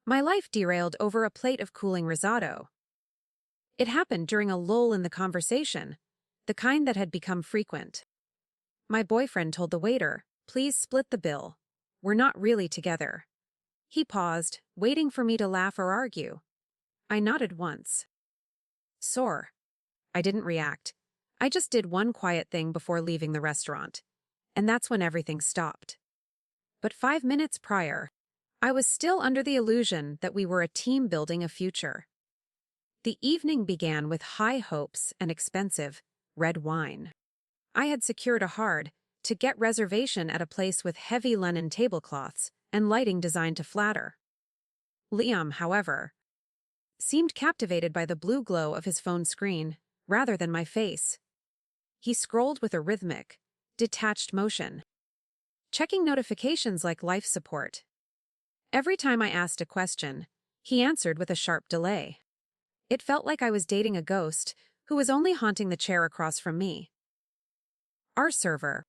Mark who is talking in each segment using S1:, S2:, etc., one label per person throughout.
S1: My life derailed over a plate of cooling risotto. It happened during a lull in the conversation, the kind that had become frequent. My boyfriend told the waiter, "Please split the bill. We're not really together." He paused, waiting for me to laugh or argue. I nodded once. Sore. I didn't react. I just did one quiet thing before leaving the restaurant. And that's when everything stopped. But 5 minutes prior, I was still under the illusion that we were a team building a future. The evening began with high hopes and expensive red wine. I had secured a hard-to-get reservation at a place with heavy linen tablecloths and lighting designed to flatter. Liam, however, seemed captivated by the blue glow of his phone screen rather than my face. He scrolled with a rhythmic, detached motion, checking notifications like life support. Every time I asked a question, he answered with a sharp delay. It felt like I was dating a ghost who was only haunting the chair across from me. Our server,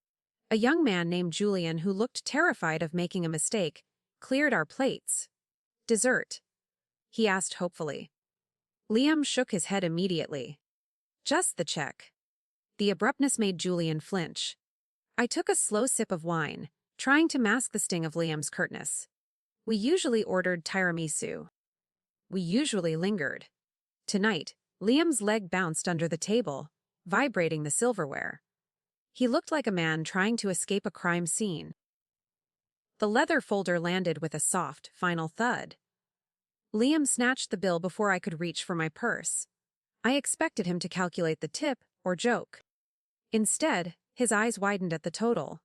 S1: a young man named Julian who looked terrified of making a mistake, cleared our plates. "Dessert?" he asked hopefully. Liam shook his head immediately. "Just the check." The abruptness made Julian flinch. I took a slow sip of wine, trying to mask the sting of Liam's curtness. We usually ordered tiramisu. We usually lingered. Tonight, Liam's leg bounced under the table, vibrating the silverware. He looked like a man trying to escape a crime scene. The leather folder landed with a soft, final thud. Liam snatched the bill before I could reach for my purse. I expected him to calculate the tip or joke. Instead, his eyes widened at the total.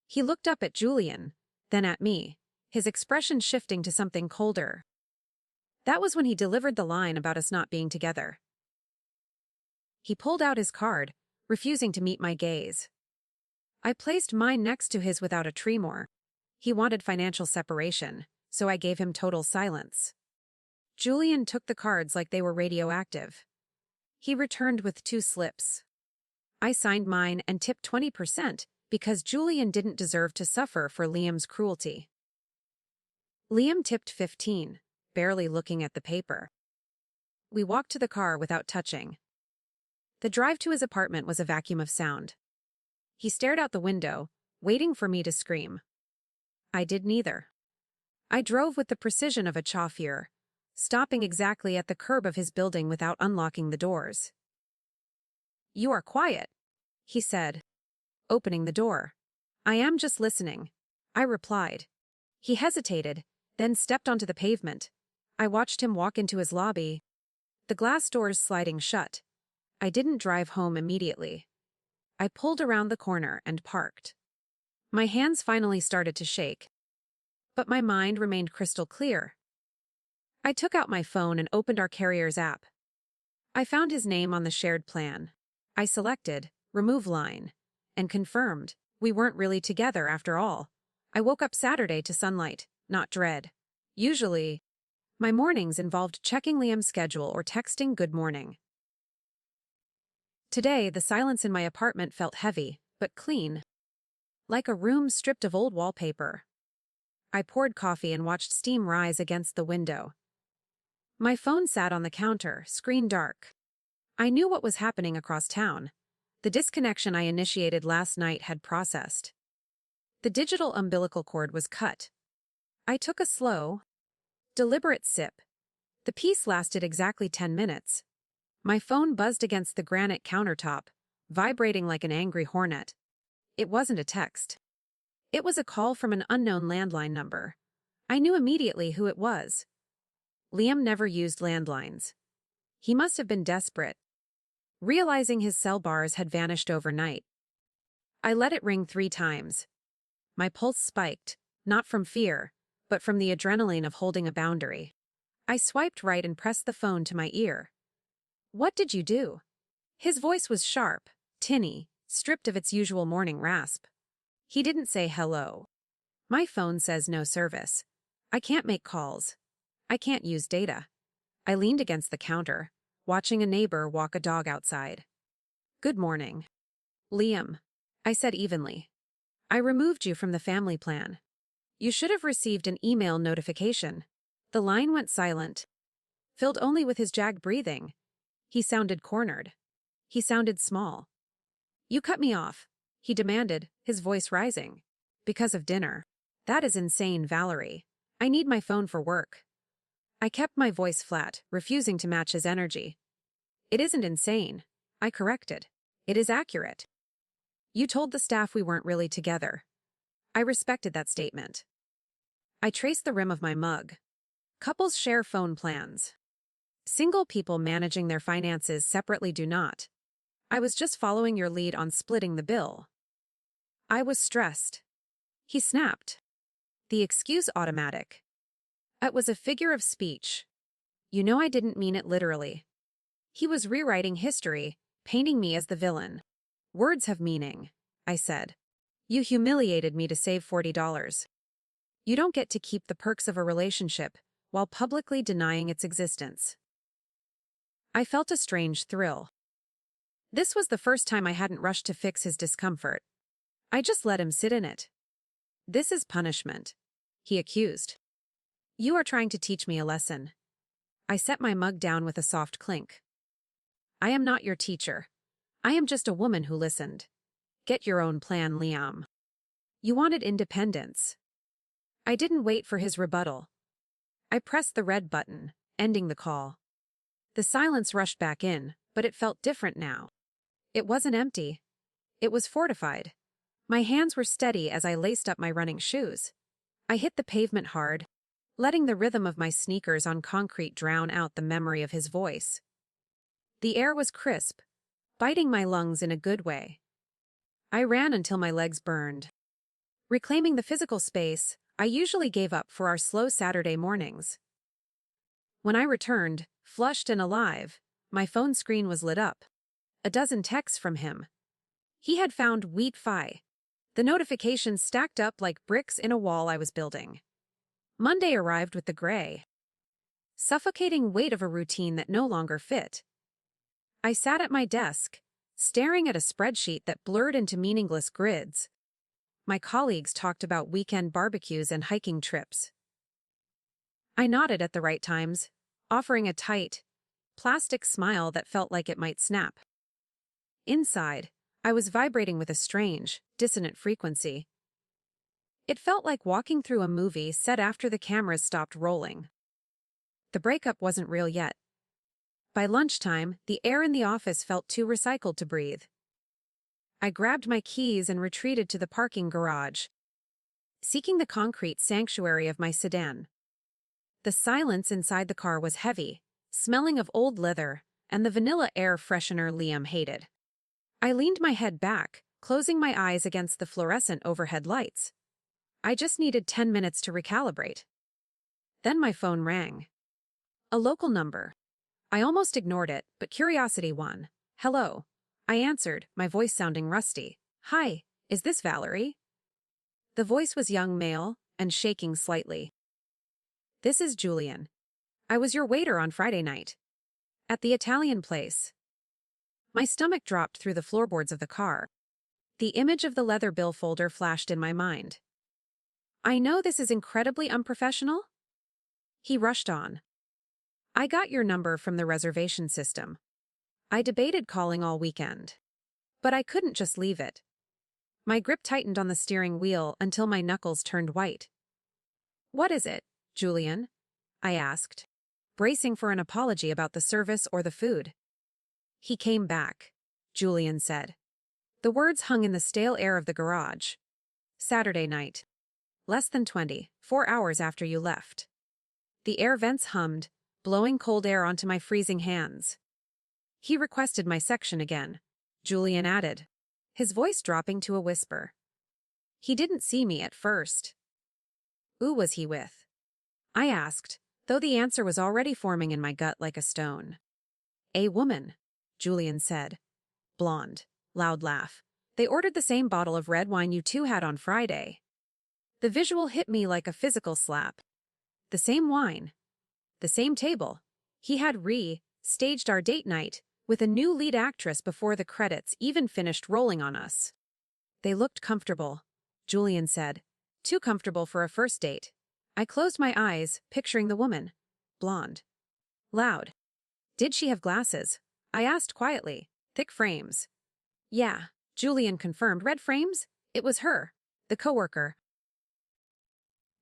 S1: He looked up at Julian, then at me, his expression shifting to something colder. That was when he delivered the line about us not being together. He pulled out his card, refusing to meet my gaze. I placed mine next to his without a tremor. He wanted financial separation, so I gave him total silence. Julian took the cards like they were radioactive. He returned with 2 slips. I signed mine and tipped 20% because Julian didn't deserve to suffer for Liam's cruelty. Liam tipped 15, barely looking at the paper. We walked to the car without touching. The drive to his apartment was a vacuum of sound. He stared out the window, waiting for me to scream. I did neither. I drove with the precision of a chauffeur, stopping exactly at the curb of his building without unlocking the doors. "You are quiet," he said, opening the door. "I am just listening," I replied. He hesitated, then stepped onto the pavement. I watched him walk into his lobby, the glass doors sliding shut. I didn't drive home immediately. I pulled around the corner and parked. My hands finally started to shake, but my mind remained crystal clear. I took out my phone and opened our carrier's app. I found his name on the shared plan. I selected Remove Line and confirmed we weren't really together after all. I woke up Saturday to sunlight, not dread. Usually, my mornings involved checking Liam's schedule or texting good morning. Today, the silence in my apartment felt heavy, but clean, like a room stripped of old wallpaper. I poured coffee and watched steam rise against the window. My phone sat on the counter, screen dark. I knew what was happening across town. The disconnection I initiated last night had processed. The digital umbilical cord was cut. I took a slow, deliberate sip. The piece lasted exactly 10 minutes. My phone buzzed against the granite countertop, vibrating like an angry hornet. It wasn't a text. It was a call from an unknown landline number. I knew immediately who it was. Liam never used landlines. He must have been desperate, realizing his cell bars had vanished overnight. I let it ring 3 times. My pulse spiked, not from fear, but from the adrenaline of holding a boundary. I swiped right and pressed the phone to my ear. "What did you do?" His voice was sharp, tinny, stripped of its usual morning rasp. He didn't say hello. "My phone says no service. I can't make calls. I can't use data." I leaned against the counter, watching a neighbor walk a dog outside. "Good morning, Liam," I said evenly. "I removed you from the family plan. You should have received an email notification." The line went silent, filled only with his jagged breathing. He sounded cornered. He sounded small. "You cut me off," he demanded, his voice rising. "Because of dinner." "That is insane, Valerie. I need my phone for work." I kept my voice flat, refusing to match his energy. "It isn't insane," I corrected. "It is accurate. You told the staff we weren't really together." I respected that statement. I traced the rim of my mug. Couples share phone plans. Single people managing their finances separately do not. I was just following your lead on splitting the bill. I was stressed. He snapped. The excuse automatic. It was a figure of speech. You know I didn't mean it literally. He was rewriting history, painting me as the villain. "Words have meaning," I said. "You humiliated me to save $40. You don't get to keep the perks of a relationship while publicly denying its existence." I felt a strange thrill. This was the first time I hadn't rushed to fix his discomfort. I just let him sit in it. "This is punishment," he accused. "You are trying to teach me a lesson." I set my mug down with a soft clink. "I am not your teacher. I am just a woman who listened. Get your own plan, Liam." "You wanted independence." I didn't wait for his rebuttal. I pressed the red button, ending the call. The silence rushed back in, but it felt different now. It wasn't empty. It was fortified. My hands were steady as I laced up my running shoes. I hit the pavement hard, letting the rhythm of my sneakers on concrete drown out the memory of his voice. The air was crisp, biting my lungs in a good way. I ran until my legs burned. Reclaiming the physical space I usually gave up for our slow Saturday mornings. When I returned, flushed and alive, my phone screen was lit up. A dozen texts from him. He had found wheat fi. The notifications stacked up like bricks in a wall I was building. Monday arrived with the gray, suffocating weight of a routine that no longer fit. I sat at my desk, staring at a spreadsheet that blurred into meaningless grids. My colleagues talked about weekend barbecues and hiking trips. I nodded at the right times, offering a tight, plastic smile that felt like it might snap. Inside, I was vibrating with a strange, dissonant frequency. It felt like walking through a movie set after the cameras stopped rolling. The breakup wasn't real yet. By lunchtime, the air in the office felt too recycled to breathe. I grabbed my keys and retreated to the parking garage, seeking the concrete sanctuary of my sedan. The silence inside the car was heavy, smelling of old leather and the vanilla air freshener Liam hated. I leaned my head back, closing my eyes against the fluorescent overhead lights. I just needed 10 minutes to recalibrate. Then my phone rang. A local number. I almost ignored it, but curiosity won. "Hello." I answered, my voice sounding rusty. "Hi, is this Valerie?" The voice was young male and shaking slightly. "This is Julian. I was your waiter on Friday night. At the Italian place." My stomach dropped through the floorboards of the car. The image of the leather bill folder flashed in my mind. "I know this is incredibly unprofessional." He rushed on. "I got your number from the reservation system. I debated calling all weekend. But I couldn't just leave it." My grip tightened on the steering wheel until my knuckles turned white. "What is it, Julian?" I asked, bracing for an apology about the service or the food. "He came back," Julian said. The words hung in the stale air of the garage. "Saturday night. Less than 24 hours after you left." The air vents hummed, blowing cold air onto my freezing hands. "He requested my section again," Julian added, his voice dropping to a whisper. "He didn't see me at first." "Who was he with?" I asked, though the answer was already forming in my gut like a stone. "A woman," Julian said. "Blonde." Loud laugh. "They ordered the same bottle of red wine you two had on Friday." The visual hit me like a physical slap. The same wine. The same table. He had staged our date night with a new lead actress before the credits even finished rolling on us. "They looked comfortable," Julian said. "Too comfortable for a first date." I closed my eyes, picturing the woman. Blonde. Loud. Did she have glasses? I asked quietly. Thick frames. Yeah, Julian confirmed. Red frames? It was her. The coworker.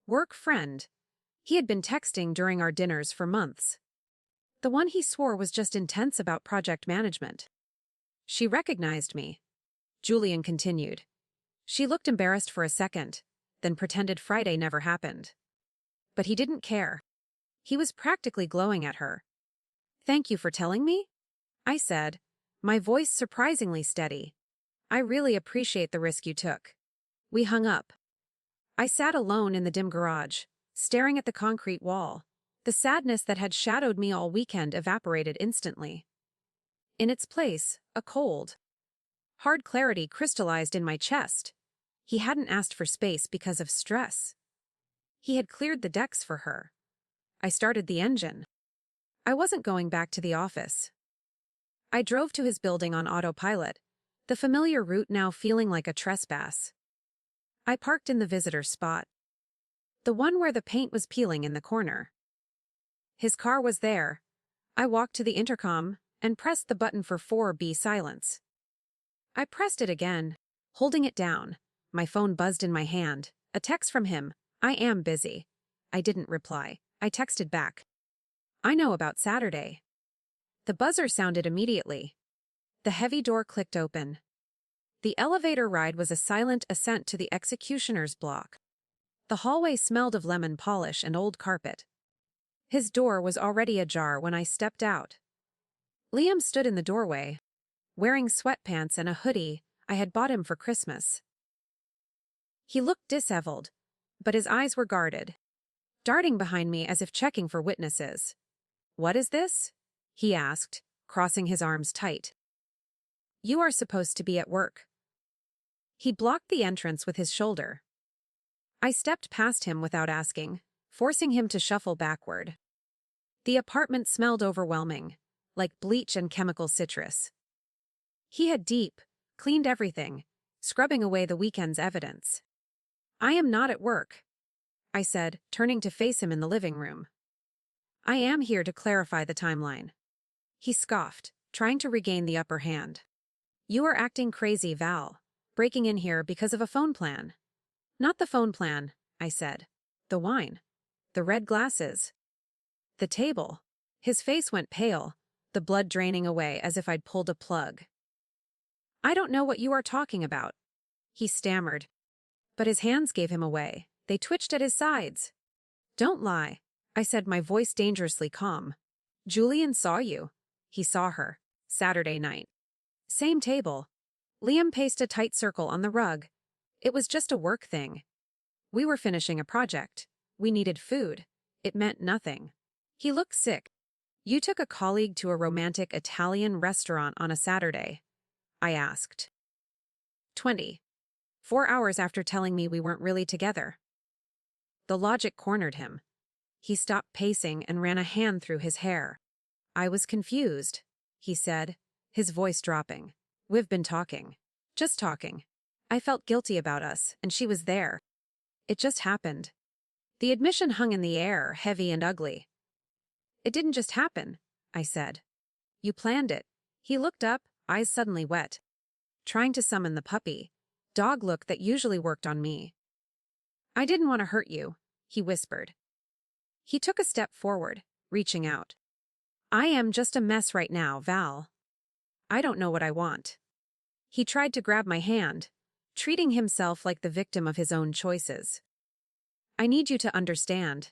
S1: Work friend. He had been texting during our dinners for months. The one he swore was just intense about project management. She recognized me. Julian continued. She looked embarrassed for a second, then pretended Friday never happened. But he didn't care. He was practically glowing at her. Thank you for telling me? I said, my voice surprisingly steady. I really appreciate the risk you took. We hung up. I sat alone in the dim garage, staring at the concrete wall. The sadness that had shadowed me all weekend evaporated instantly. In its place, a cold, hard clarity crystallized in my chest. He hadn't asked for space because of stress. He had cleared the decks for her. I started the engine. I wasn't going back to the office. I drove to his building on autopilot, the familiar route now feeling like a trespass. I parked in the visitor spot, the one where the paint was peeling in the corner. His car was there. I walked to the intercom and pressed the button for 4B silence. I pressed it again, holding it down. My phone buzzed in my hand. A text from him. I am busy. I didn't reply. I texted back. I know about Saturday. The buzzer sounded immediately. The heavy door clicked open. The elevator ride was a silent ascent to the executioner's block. The hallway smelled of lemon polish and old carpet. His door was already ajar when I stepped out. Liam stood in the doorway, wearing sweatpants and a hoodie I had bought him for Christmas. He looked disheveled, but his eyes were guarded, darting behind me as if checking for witnesses. What is this? He asked, crossing his arms tight. You are supposed to be at work. He blocked the entrance with his shoulder. I stepped past him without asking, forcing him to shuffle backward. The apartment smelled overwhelming, like bleach and chemical citrus. He had cleaned everything, scrubbing away the weekend's evidence. I am not at work, I said, turning to face him in the living room. I am here to clarify the timeline. He scoffed, trying to regain the upper hand. You are acting crazy, Val, breaking in here because of a phone plan. Not the phone plan, I said. The wine. The red glasses. The table. His face went pale, the blood draining away as if I'd pulled a plug. I don't know what you are talking about, he stammered. But his hands gave him away. They twitched at his sides. Don't lie, I said, my voice dangerously calm. Julian saw you. He saw her. Saturday night. Same table. Liam paced a tight circle on the rug. It was just a work thing. We were finishing a project. We needed food. It meant nothing. He looked sick. You took a colleague to a romantic Italian restaurant on a Saturday? I asked. 4 hours after telling me we weren't really together. The logic cornered him. He stopped pacing and ran a hand through his hair. I was confused, he said, his voice dropping. We've been talking. Just talking. I felt guilty about us, and she was there. It just happened. The admission hung in the air, heavy and ugly. It didn't just happen, I said. You planned it. He looked up, eyes suddenly wet. Trying to summon the puppy, dog look that usually worked on me. I didn't want to hurt you, he whispered. He took a step forward, reaching out. I am just a mess right now, Val. I don't know what I want. He tried to grab my hand, treating himself like the victim of his own choices. I need you to understand.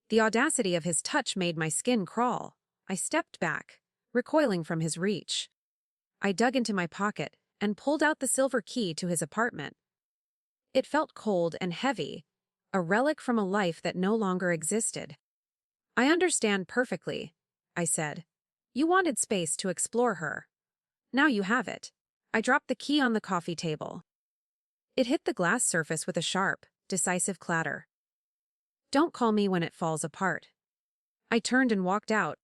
S1: The audacity of his touch made my skin crawl. I stepped back, recoiling from his reach. I dug into my pocket and pulled out the silver key to his apartment. It felt cold and heavy, a relic from a life that no longer existed. I understand perfectly, I said. You wanted space to explore her. Now you have it. I dropped the key on the coffee table. It hit the glass surface with a sharp, decisive clatter. Don't call me when it falls apart. I turned and walked out,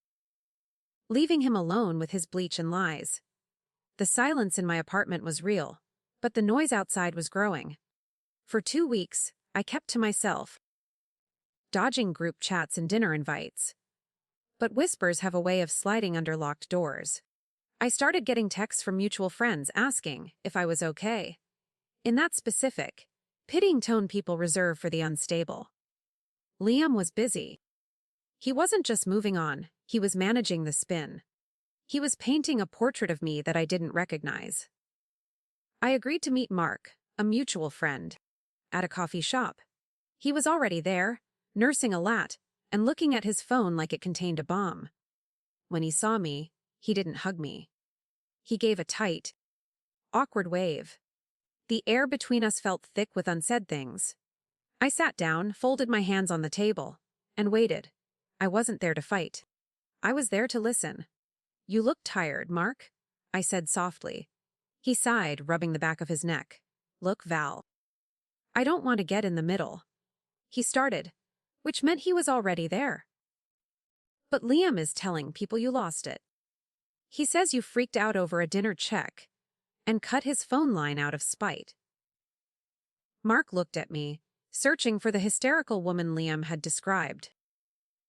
S1: leaving him alone with his bleach and lies. The silence in my apartment was real, but the noise outside was growing. For 2 weeks, I kept to myself. dodging group chats and dinner invites. But whispers have a way of sliding under locked doors. I started getting texts from mutual friends asking if I was okay. In that specific, pitying tone people reserve for the unstable. Liam was busy. He wasn't just moving on, he was managing the spin. He was painting a portrait of me that I didn't recognize. I agreed to meet Mark, a mutual friend, at a coffee shop. He was already there, nursing a lat, and looking at his phone like it contained a bomb. When he saw me, he didn't hug me. He gave a tight, awkward wave. The air between us felt thick with unsaid things. I sat down, folded my hands on the table, and waited. I wasn't there to fight. I was there to listen. "You look tired, Mark," I said softly. He sighed, rubbing the back of his neck. "Look, Val. I don't want to get in the middle." He started, which meant he was already there. "But Liam is telling people you lost it. He says you freaked out over a dinner check and cut his phone line out of spite." Mark looked at me, searching for the hysterical woman Liam had described.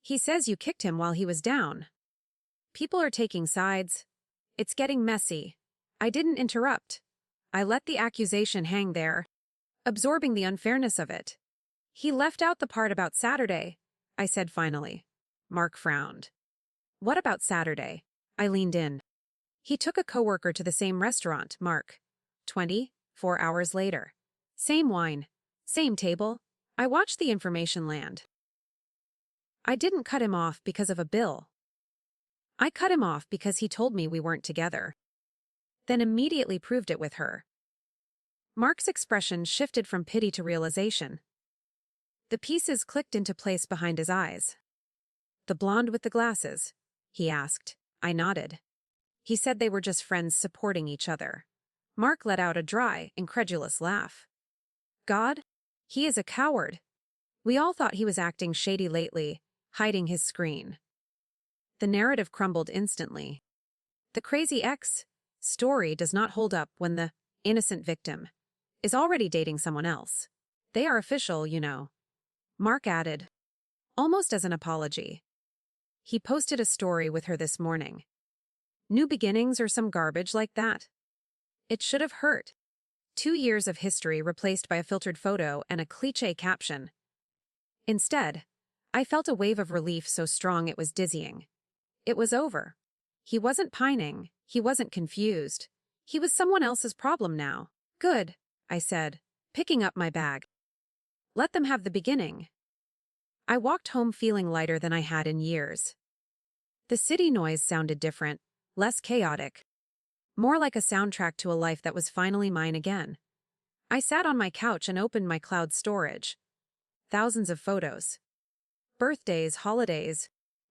S1: "He says you kicked him while he was down. People are taking sides. It's getting messy." I didn't interrupt. I let the accusation hang there, absorbing the unfairness of it. "He left out the part about Saturday," I said finally. Mark frowned. "What about Saturday?" I leaned in. "He took a coworker to the same restaurant, Mark. 24 hours later. Same wine. Same table. I watched the information land. I didn't cut him off because of a bill. I cut him off because he told me we weren't together. Then immediately proved it with her." Mark's expression shifted from pity to realization. The pieces clicked into place behind his eyes. "The blonde with the glasses?" he asked. I nodded. He said they were just friends supporting each other. Mark let out a dry, incredulous laugh. "God? He is a coward. We all thought he was acting shady lately, hiding his screen." The narrative crumbled instantly. The crazy ex story does not hold up when the innocent victim is already dating someone else. They are official, you know. Mark added, almost as an apology. He posted a story with her this morning. New beginnings or some garbage like that. It should have hurt. 2 years of history replaced by a filtered photo and a cliché caption. Instead, I felt a wave of relief so strong it was dizzying. It was over. He wasn't pining. He wasn't confused. He was someone else's problem now. "Good," I said, picking up my bag. "Let them have the beginning." I walked home feeling lighter than I had in years. The city noise sounded different, less chaotic. More like a soundtrack to a life that was finally mine again. I sat on my couch and opened my cloud storage. Thousands of photos. Birthdays, holidays,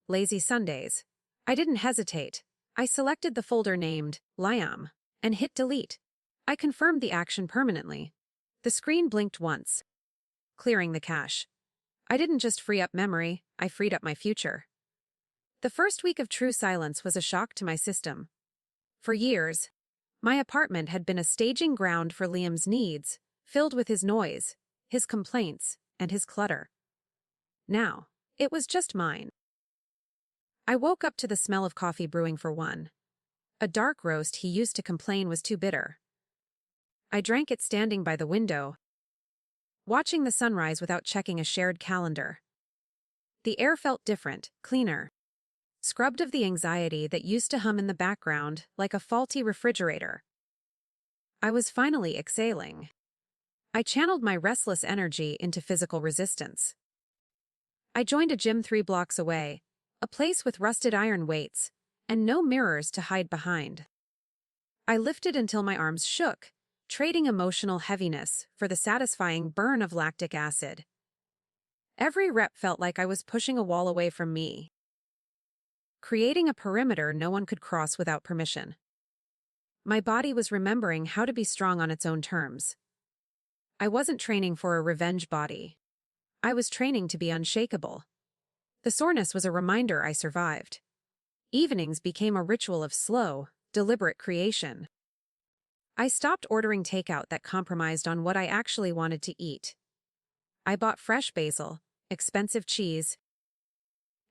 S1: lazy Sundays. I didn't hesitate. I selected the folder named Liam and hit delete. I confirmed the action permanently. The screen blinked once, clearing the cache. I didn't just free up memory, I freed up my future. The first week of true silence was a shock to my system. For years, my apartment had been a staging ground for Liam's needs, filled with his noise, his complaints, and his clutter. Now, it was just mine. I woke up to the smell of coffee brewing for one. A dark roast he used to complain was too bitter. I drank it standing by the window, watching the sunrise without checking a shared calendar. The air felt different, cleaner, scrubbed of the anxiety that used to hum in the background like a faulty refrigerator. I was finally exhaling. I channeled my restless energy into physical resistance. I joined a gym 3 blocks away, a place with rusted iron weights, and no mirrors to hide behind. I lifted until my arms shook, trading emotional heaviness for the satisfying burn of lactic acid. Every rep felt like I was pushing a wall away from me, creating a perimeter no one could cross without permission. My body was remembering how to be strong on its own terms. I wasn't training for a revenge body. I was training to be unshakable. The soreness was a reminder I survived. Evenings became a ritual of slow, deliberate creation. I stopped ordering takeout that compromised on what I actually wanted to eat. I bought fresh basil, expensive cheese,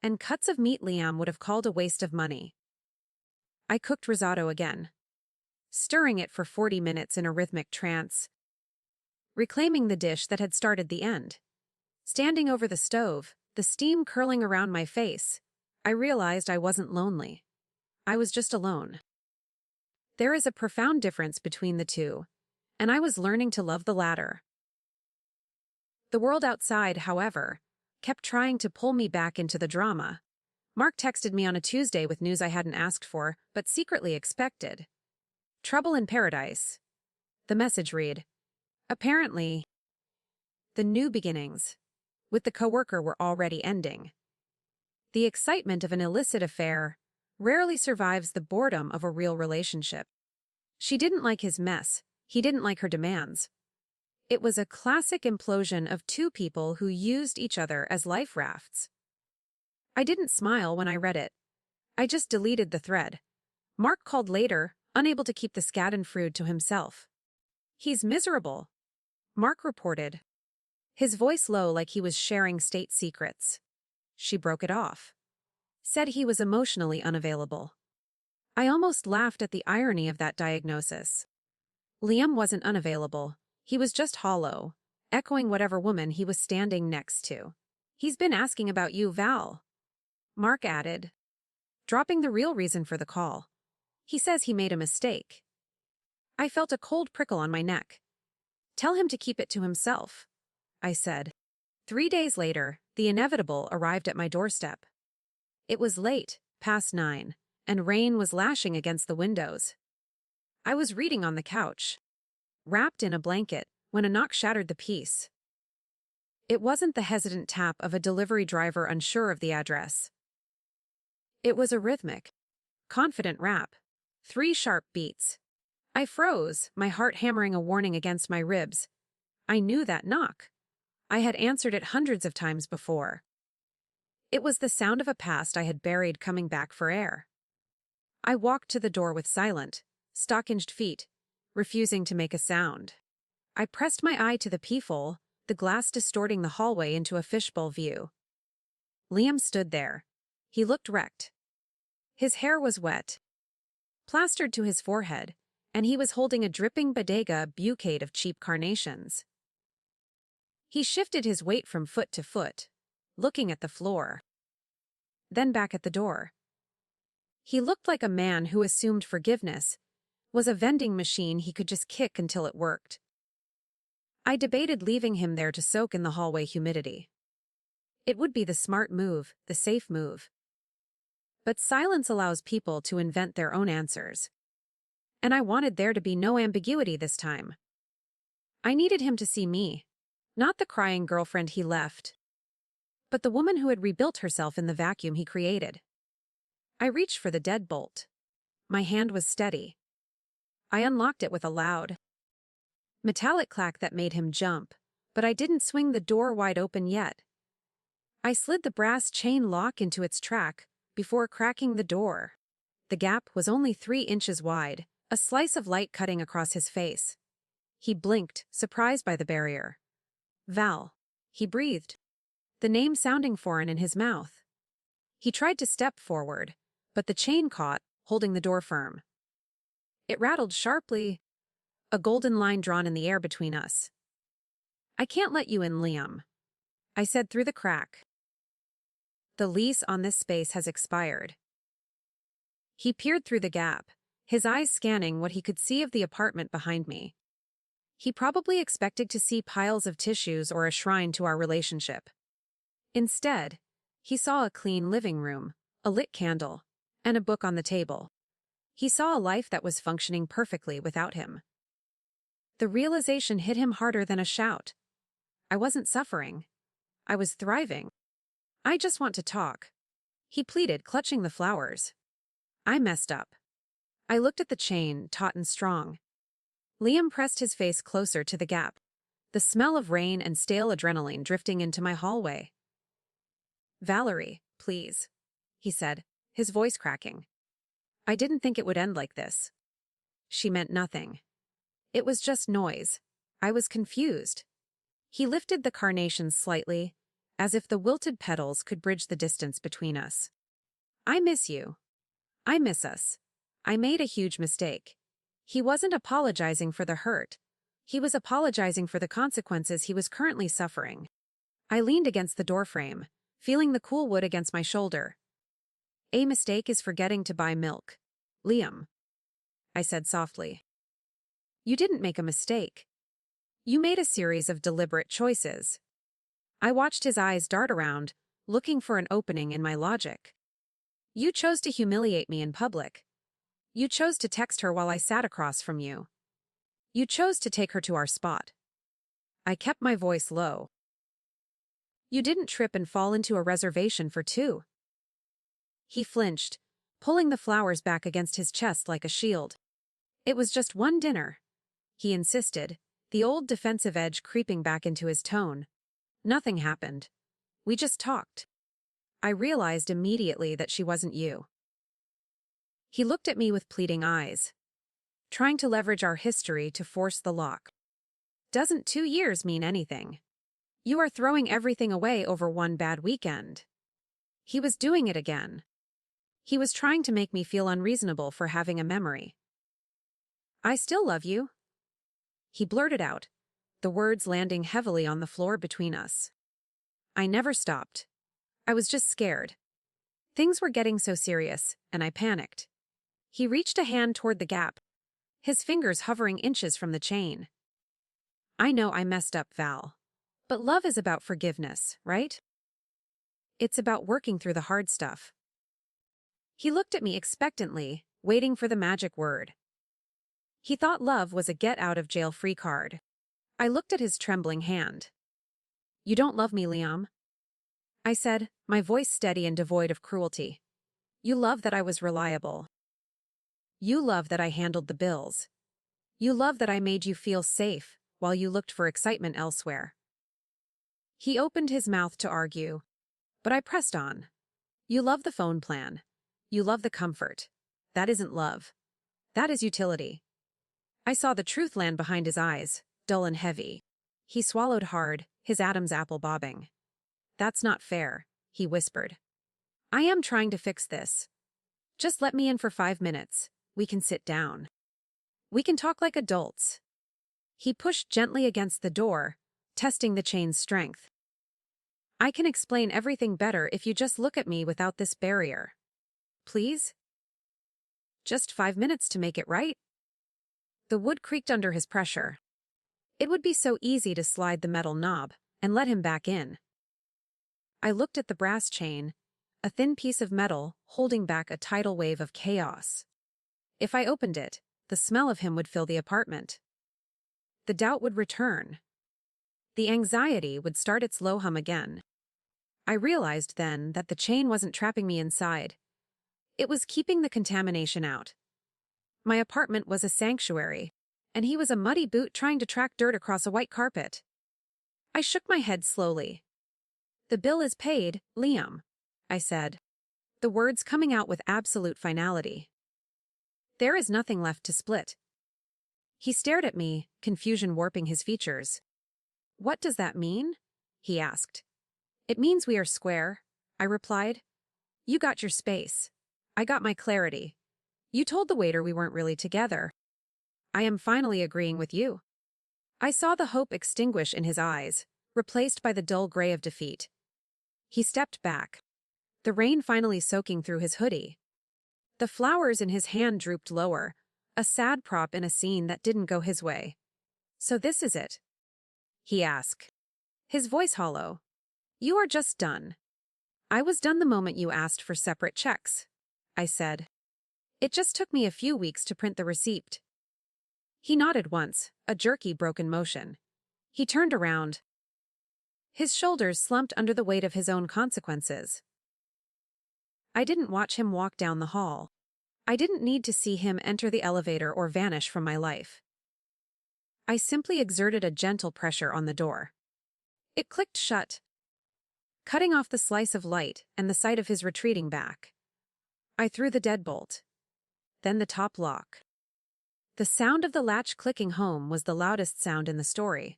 S1: and cuts of meat Liam would have called a waste of money. I cooked risotto again, stirring it for 40 minutes in a rhythmic trance, reclaiming the dish that had started the end. Standing over the stove, the steam curling around my face, I realized I wasn't lonely. I was just alone. There is a profound difference between the two, and I was learning to love the latter. The world outside, however, kept trying to pull me back into the drama. Mark texted me on a Tuesday with news I hadn't asked for, but secretly expected. Trouble in paradise. The message read, apparently, the new beginnings with the coworker were already ending. The excitement of an illicit affair rarely survives the boredom of a real relationship. She didn't like his mess. He didn't like her demands. It was a classic implosion of two people who used each other as life rafts. I didn't smile when I read it. I just deleted the thread. Mark called later, unable to keep the schadenfreude to himself. He's miserable, Mark reported, his voice low like he was sharing state secrets. She broke it off. Said he was emotionally unavailable. I almost laughed at the irony of that diagnosis. Liam wasn't unavailable. He was just hollow, echoing whatever woman he was standing next to. He's been asking about you, Val, Mark added, dropping the real reason for the call. He says he made a mistake. I felt a cold prickle on my neck. Tell him to keep it to himself, I said. 3 days later, the inevitable arrived at my doorstep. It was late, past 9, and rain was lashing against the windows. I was reading on the couch, wrapped in a blanket, when a knock shattered the peace. It wasn't the hesitant tap of a delivery driver unsure of the address. It was a rhythmic, confident rap. 3 sharp beats. I froze, my heart hammering a warning against my ribs. I knew that knock. I had answered it hundreds of times before. It was the sound of a past I had buried coming back for air. I walked to the door with silent, stockinged feet, refusing to make a sound. I pressed my eye to the peephole, the glass distorting the hallway into a fishbowl view. Liam stood there. He looked wrecked. His hair was wet, plastered to his forehead, and he was holding a dripping bodega bouquet of cheap carnations. He shifted his weight from foot to foot, looking at the floor, then back at the door. He looked like a man who assumed forgiveness was a vending machine he could just kick until it worked. I debated leaving him there to soak in the hallway humidity. It would be the smart move, the safe move. But silence allows people to invent their own answers. And I wanted there to be no ambiguity this time. I needed him to see me, not the crying girlfriend he left, but the woman who had rebuilt herself in the vacuum he created. I reached for the deadbolt. My hand was steady. I unlocked it with a loud, metallic clack that made him jump, but I didn't swing the door wide open yet. I slid the brass chain lock into its track before cracking the door. The gap was only 3 inches wide, a slice of light cutting across his face. He blinked, surprised by the barrier. Val, he breathed, the name sounding foreign in his mouth. He tried to step forward, but the chain caught, holding the door firm. It rattled sharply, a golden line drawn in the air between us. I can't let you in, Liam, I said through the crack. The lease on this space has expired. He peered through the gap, his eyes scanning what he could see of the apartment behind me. He probably expected to see piles of tissues or a shrine to our relationship. Instead, he saw a clean living room, a lit candle, and a book on the table. He saw a life that was functioning perfectly without him. The realization hit him harder than a shout. I wasn't suffering. I was thriving. I just want to talk, he pleaded, clutching the flowers. I messed up. I looked at the chain, taut and strong. Liam pressed his face closer to the gap, the smell of rain and stale adrenaline drifting into my hallway. Valerie, please, he said, his voice cracking. I didn't think it would end like this. She meant nothing. It was just noise. I was confused. He lifted the carnations slightly, as if the wilted petals could bridge the distance between us. I miss you. I miss us. I made a huge mistake. He wasn't apologizing for the hurt. He was apologizing for the consequences he was currently suffering. I leaned against the doorframe, feeling the cool wood against my shoulder. A mistake is forgetting to buy milk. Liam, I said softly. You didn't make a mistake. You made a series of deliberate choices. I watched his eyes dart around, looking for an opening in my logic. You chose to humiliate me in public. You chose to text her while I sat across from you. You chose to take her to our spot. I kept my voice low. You didn't trip and fall into a reservation for two. He flinched, pulling the flowers back against his chest like a shield. It was just one dinner, he insisted, the old defensive edge creeping back into his tone. Nothing happened. We just talked. I realized immediately that she wasn't you. He looked at me with pleading eyes, trying to leverage our history to force the lock. Doesn't 2 years mean anything? You are throwing everything away over one bad weekend. He was doing it again. He was trying to make me feel unreasonable for having a memory. I still love you. He blurted out, the words landing heavily on the floor between us. I never stopped. I was just scared. Things were getting so serious, and I panicked. He reached a hand toward the gap, his fingers hovering inches from the chain. I know I messed up, Val. But love is about forgiveness, right? It's about working through the hard stuff. He looked at me expectantly, waiting for the magic word. He thought love was a get-out-of-jail-free card. I looked at his trembling hand. You don't love me, Liam. I said, my voice steady and devoid of cruelty. You love that I was reliable. You love that I handled the bills. You love that I made you feel safe while you looked for excitement elsewhere. He opened his mouth to argue, but I pressed on. You love the phone plan. You love the comfort. That isn't love. That is utility. I saw the truth land behind his eyes, dull and heavy. He swallowed hard, his Adam's apple bobbing. That's not fair, he whispered. I am trying to fix this. Just let me in for 5 minutes. We can sit down. We can talk like adults. He pushed gently against the door, testing the chain's strength. I can explain everything better if you just look at me without this barrier. Please? Just 5 minutes to make it right? The wood creaked under his pressure. It would be so easy to slide the metal knob and let him back in. I looked at the brass chain, a thin piece of metal holding back a tidal wave of chaos. If I opened it, the smell of him would fill the apartment. The doubt would return. The anxiety would start its low hum again. I realized then that the chain wasn't trapping me inside. It was keeping the contamination out. My apartment was a sanctuary, and he was a muddy boot trying to track dirt across a white carpet. I shook my head slowly. The bill is paid, Liam, I said, the words coming out with absolute finality. There is nothing left to split. He stared at me, confusion warping his features. What does that mean? He asked. It means we are square, I replied. You got your space. I got my clarity. You told the waiter we weren't really together. I am finally agreeing with you. I saw the hope extinguish in his eyes, replaced by the dull gray of defeat. He stepped back, the rain finally soaking through his hoodie. The flowers in his hand drooped lower, a sad prop in a scene that didn't go his way. So this is it? He asked, his voice hollow. You are just done. I was done the moment you asked for separate checks, I said. It just took me a few weeks to print the receipt. He nodded once, a jerky, broken motion. He turned around. His shoulders slumped under the weight of his own consequences. I didn't watch him walk down the hall. I didn't need to see him enter the elevator or vanish from my life. I simply exerted a gentle pressure on the door. It clicked shut, cutting off the slice of light and the sight of his retreating back. I threw the deadbolt, then the top lock. The sound of the latch clicking home was the loudest sound in the story.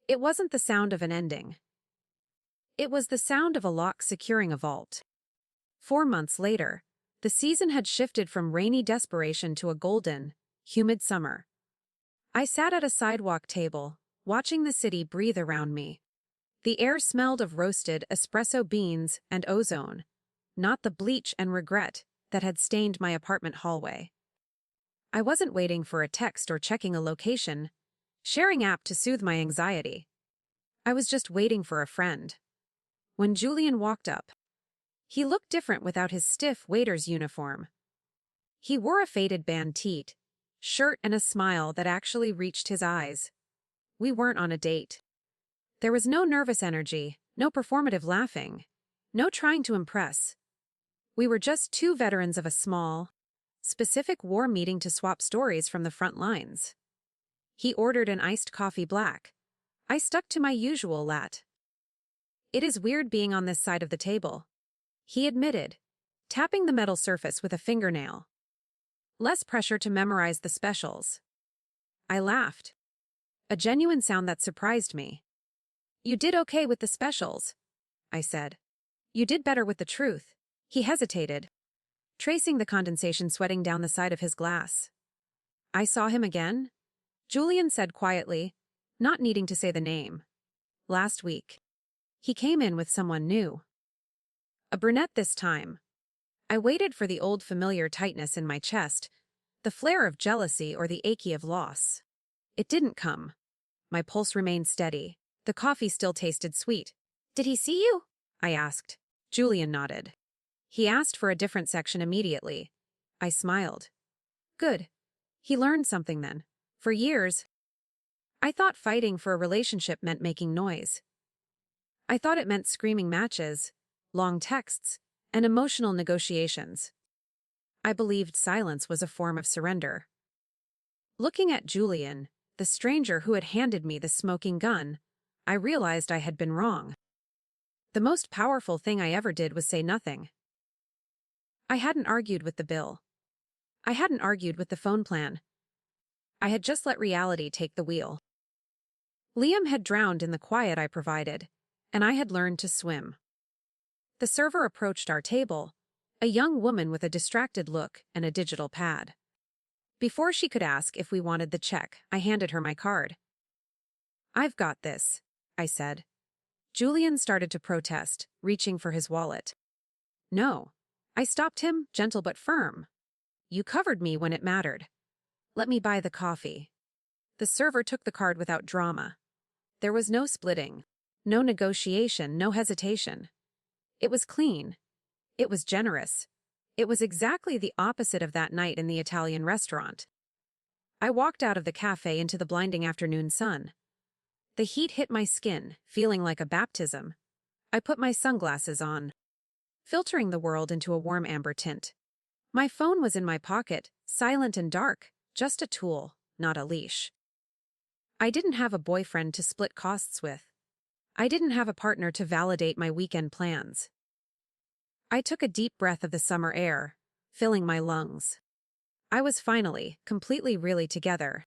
S1: It wasn't the sound of an ending. It was the sound of a lock securing a vault. 4 months later, the season had shifted from rainy desperation to a golden, humid summer. I sat at a sidewalk table, watching the city breathe around me. The air smelled of roasted espresso beans and ozone, not the bleach and regret that had stained my apartment hallway. I wasn't waiting for a text or checking a location, sharing app to soothe my anxiety. I was just waiting for a friend. When Julian walked up, he looked different without his stiff waiter's uniform. He wore a faded band teed shirt and a smile that actually reached his eyes. We weren't on a date. There was no nervous energy, no performative laughing, no trying to impress. We were just two veterans of a small, specific war meeting to swap stories from the front lines. He ordered an iced coffee black. I stuck to my usual lat. It is weird being on this side of the table, he admitted, tapping the metal surface with a fingernail. Less pressure to memorize the specials. I laughed. A genuine sound that surprised me. You did okay with the specials, I said. You did better with the truth. He hesitated, tracing the condensation sweating down the side of his glass. I saw him again, Julian said quietly, not needing to say the name. Last week. He came in with someone new. A brunette this time. I waited for the old familiar tightness in my chest, the flare of jealousy or the achy of loss. It didn't come. My pulse remained steady. The coffee still tasted sweet. Did he see you? I asked. Julian nodded. He asked for a different section immediately. I smiled. Good. He learned something then. For years, I thought fighting for a relationship meant making noise. I thought it meant screaming matches, long texts, and emotional negotiations. I believed silence was a form of surrender. Looking at Julian, the stranger who had handed me the smoking gun, I realized I had been wrong. The most powerful thing I ever did was say nothing. I hadn't argued with the bill. I hadn't argued with the phone plan. I had just let reality take the wheel. Liam had drowned in the quiet I provided, and I had learned to swim. The server approached our table, a young woman with a distracted look and a digital pad. Before she could ask if we wanted the check, I handed her my card. I've got this, I said. Julian started to protest, reaching for his wallet. No. I stopped him, gentle but firm. You covered me when it mattered. Let me buy the coffee. The server took the card without drama. There was no splitting, no negotiation, no hesitation. It was clean. It was generous. It was exactly the opposite of that night in the Italian restaurant. I walked out of the cafe into the blinding afternoon sun. The heat hit my skin, feeling like a baptism. I put my sunglasses on, filtering the world into a warm amber tint. My phone was in my pocket, silent and dark, just a tool, not a leash. I didn't have a boyfriend to split costs with. I didn't have a partner to validate my weekend plans. I took a deep breath of the summer air, filling my lungs. I was finally, completely really together.